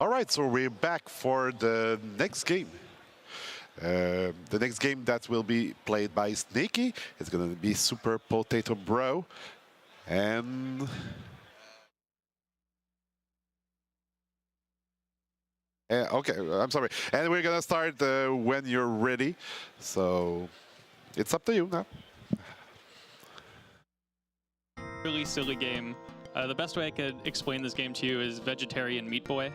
All right, so we're back for the next game. The next game that will be played by Sneeaaky. It's going to be Super Potato Bro. And okay, I'm sorry. And we're going to start when you're ready. So it's up to you now. Really silly game. The best way I could explain this game to you is Vegetarian Meat Boy.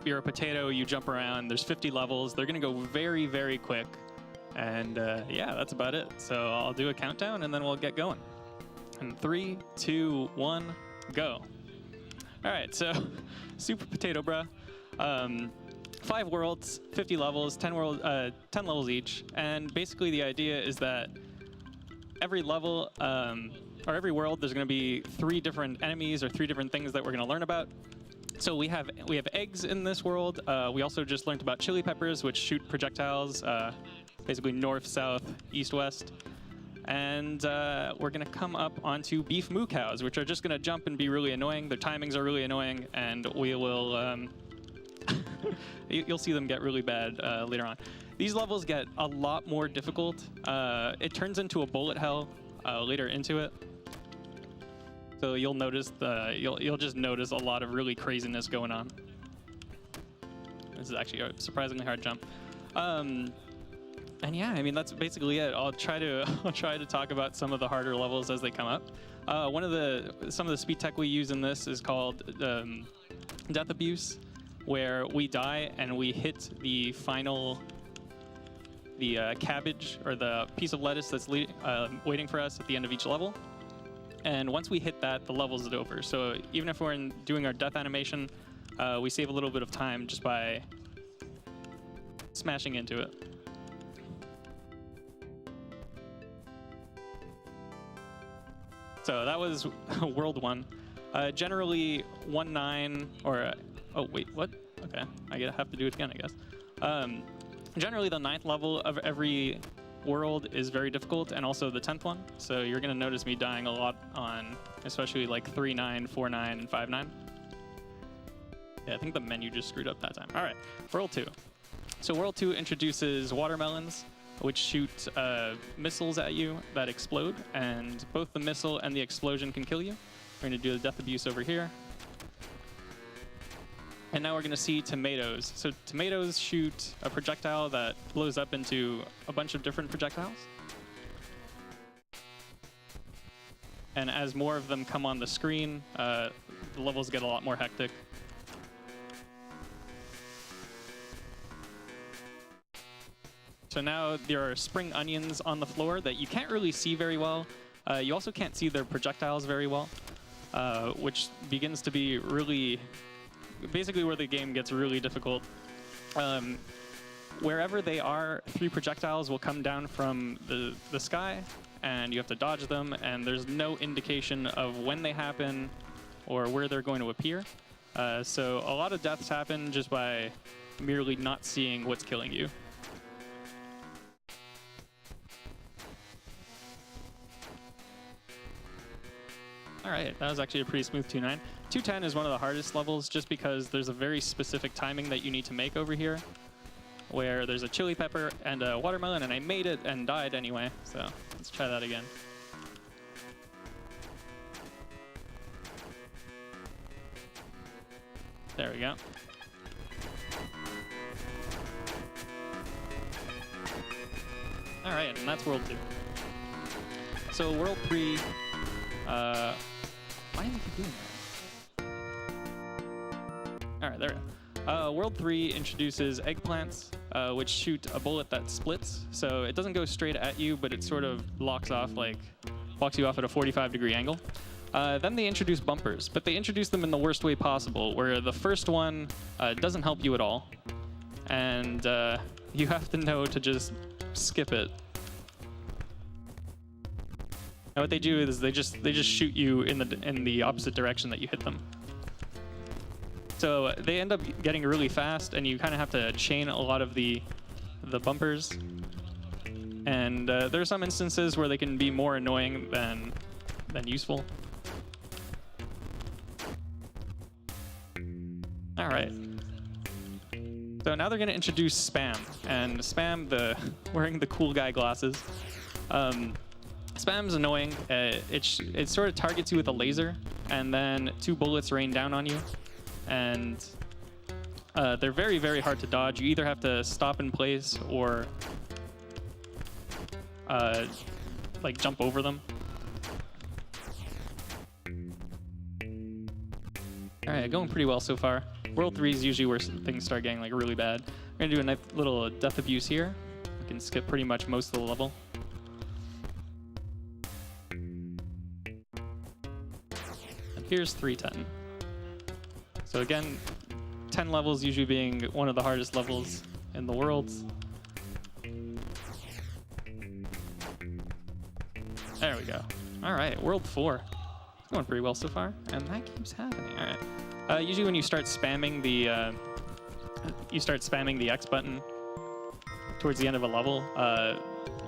You're a potato, you jump around, there's 50 levels, they're gonna go very, very quick. And yeah, that's about it. So I'll do a countdown and then we'll get going. And 3, 2, 1, go. All right, so Super Potato Bro. 5 worlds, 50 levels, 10 levels each. And basically the idea is that every level, or every world, there's gonna be 3 different enemies or 3 different things that we're gonna learn about. So we have eggs in this world. We also just learned about chili peppers, which shoot projectiles, basically north, south, east, west. And we're gonna come up onto beef moo cows, which are just gonna jump and be really annoying. Their timings are really annoying, and we will, you'll see them get really bad later on. These levels get a lot more difficult. It turns into a bullet hell later into it. So you'll notice you'll just notice a lot of really craziness going on. This is actually a surprisingly hard jump. And yeah, I mean that's basically it. I'll try to talk about some of the harder levels as they come up. Some of the speed tech we use in this is called death abuse, where we die and we hit the final cabbage or the piece of lettuce that's waiting for us at the end of each level. And once we hit that, the level's over. So even if we're doing our death animation, we save a little bit of time just by smashing into it. So that was World 1. Generally 1-9 or, oh wait, what? Okay, I have to do it again, I guess. Generally the 9th level of every world is very difficult, and also the 10th one. So you're gonna notice me dying a lot on, especially like 3-9, 4-9, and 5-9. Yeah, I think the menu just screwed up that time. All right, World 2. So World 2 introduces watermelons, which shoot missiles at you that explode, and both the missile and the explosion can kill you. We're gonna do the death abuse over here. And now we're going to see tomatoes. So tomatoes shoot a projectile that blows up into a bunch of different projectiles. And as more of them come on the screen, the levels get a lot more hectic. So now there are spring onions on the floor that you can't really see very well. You also can't see their projectiles very well, which begins to be really basically where the game gets really difficult. Wherever they are, 3 projectiles will come down from the sky, and you have to dodge them, and there's no indication of when they happen or where they're going to appear. So a lot of deaths happen just by merely not seeing what's killing you. All right, that was actually a pretty smooth 2-9. 2-10 is one of the hardest levels just because there's a very specific timing that you need to make over here, where there's a chili pepper and a watermelon, and I made it and died anyway. So let's try that again. There we go. All right, and that's World 2. So World 3, why did I keep doing that? All right, there we go. World 3 introduces eggplants, which shoot a bullet that splits. So it doesn't go straight at you, but it sort of blocks you off at a 45-degree angle. Then they introduce bumpers, but they introduce them in the worst way possible, where the first one doesn't help you at all. And you have to know to just skip it. And what they do is they just shoot you in the opposite direction that you hit them. So they end up getting really fast, and you kind of have to chain a lot of the bumpers. And there are some instances where they can be more annoying than useful. All right. So now they're going to introduce Spam, and Spam, wearing the cool guy glasses. Spam's annoying. It sort of targets you with a laser, and then 2 bullets rain down on you, and they're very, very hard to dodge. You either have to stop in place or like jump over them. All right, going pretty well so far. World 3 is usually where things start getting like really bad. We're gonna do a nice little death abuse here. We can skip pretty much most of the level. And here's 310. So again, 10 levels usually being one of the hardest levels in the world. There we go. All right, World 4. It's going pretty well so far, and that keeps happening. All right. Usually when you start spamming the X button towards the end of a level,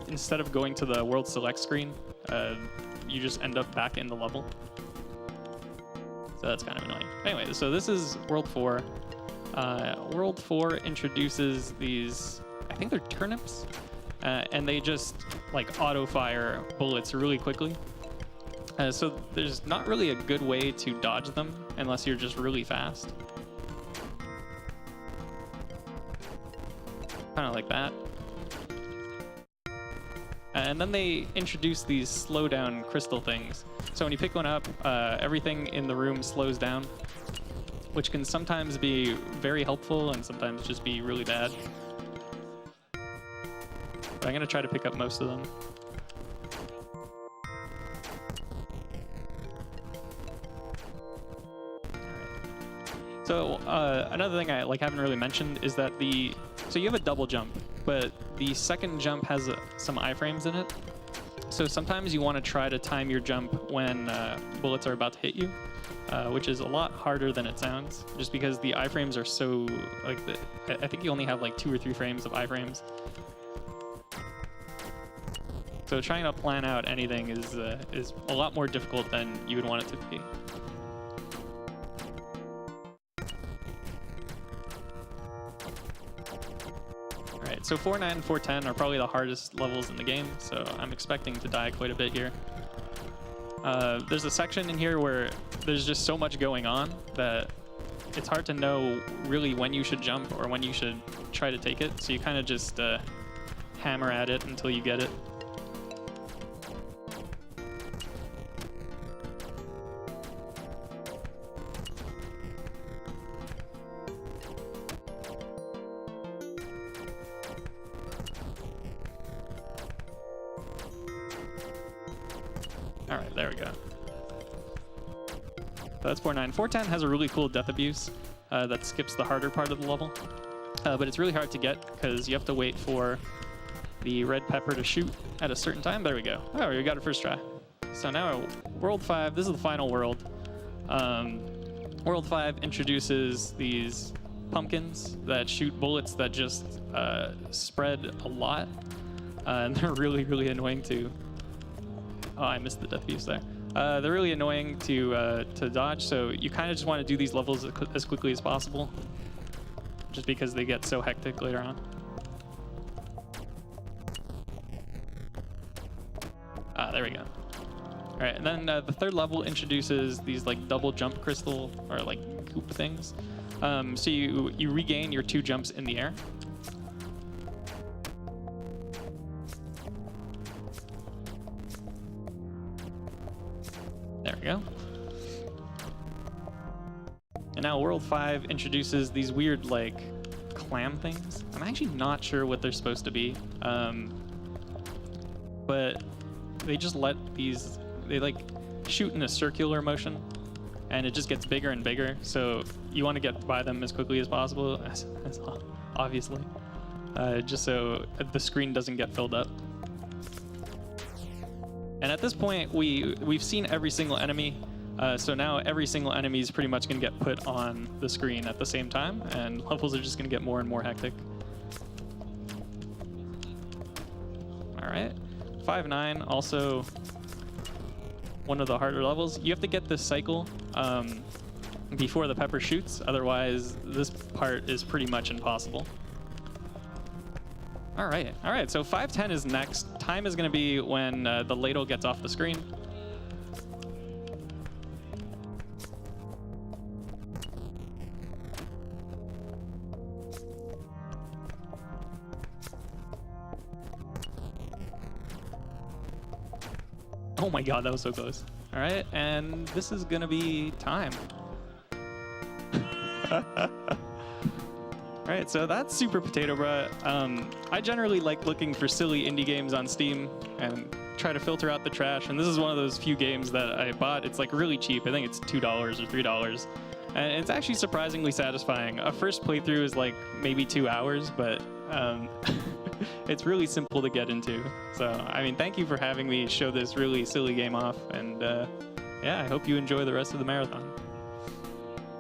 instead of going to the world select screen, you just end up back in the level. So that's kind of annoying. Anyway, so this is World 4. World 4 introduces these, I think they're turnips, and they just like auto-fire bullets really quickly. So there's not really a good way to dodge them unless you're just really fast. Kind of like that. And then they introduce these slowdown crystal things. So when you pick one up, everything in the room slows down, which can sometimes be very helpful and sometimes just be really bad. But I'm going to try to pick up most of them. So another thing I haven't really mentioned is that so you have a double jump, but the second jump has some iframes in it. So sometimes you want to try to time your jump when bullets are about to hit you, which is a lot harder than it sounds, just because the iframes are so I think you only have like 2 or 3 frames of iframes. So trying to plan out anything is a lot more difficult than you would want it to be. So 4-9 and 4-10 are probably the hardest levels in the game, so I'm expecting to die quite a bit here. There's a section in here where there's just so much going on that it's hard to know really when you should jump or when you should try to take it, so you kind of just hammer at it until you get it. All right, there we go. So that's 4-9. 4-10 has a really cool death abuse that skips the harder part of the level. But it's really hard to get because you have to wait for the red pepper to shoot at a certain time. There we go. Oh, we got it first try. So now World 5, this is the final world. World 5 introduces these pumpkins that shoot bullets that just spread a lot. And they're really, really annoying too. Oh, I missed the death abuse there. They're really annoying to dodge, so you kind of just want to do these levels as quickly as possible, just because they get so hectic later on. There we go. All right, and then the third level introduces these like double jump crystal or like goop things. So you regain your 2 jumps in the air. There we go. And now World 5 introduces these weird, like, clam things. I'm actually not sure what they're supposed to be. But they just let these, they like shoot in a circular motion, and it just gets bigger and bigger. So you want to get by them as quickly as possible, obviously, just so the screen doesn't get filled up. And at this point, we've seen every single enemy, so now every single enemy is pretty much going to get put on the screen at the same time, and levels are just going to get more and more hectic. All right, 5-9, also one of the harder levels. You have to get this cycle before the pepper shoots. Otherwise, this part is pretty much impossible. All right, so 5:10 is next. Time is going to be when the ladle gets off the screen. Oh my god, that was so close. All right, and this is going to be time. All right, so that's Super Potato Bra. I generally like looking for silly indie games on Steam and try to filter out the trash. And this is one of those few games that I bought. It's like really cheap. I think it's $2 or $3. And it's actually surprisingly satisfying. A first playthrough is like maybe 2 hours, but it's really simple to get into. So, I mean, thank you for having me show this really silly game off. And yeah, I hope you enjoy the rest of the marathon.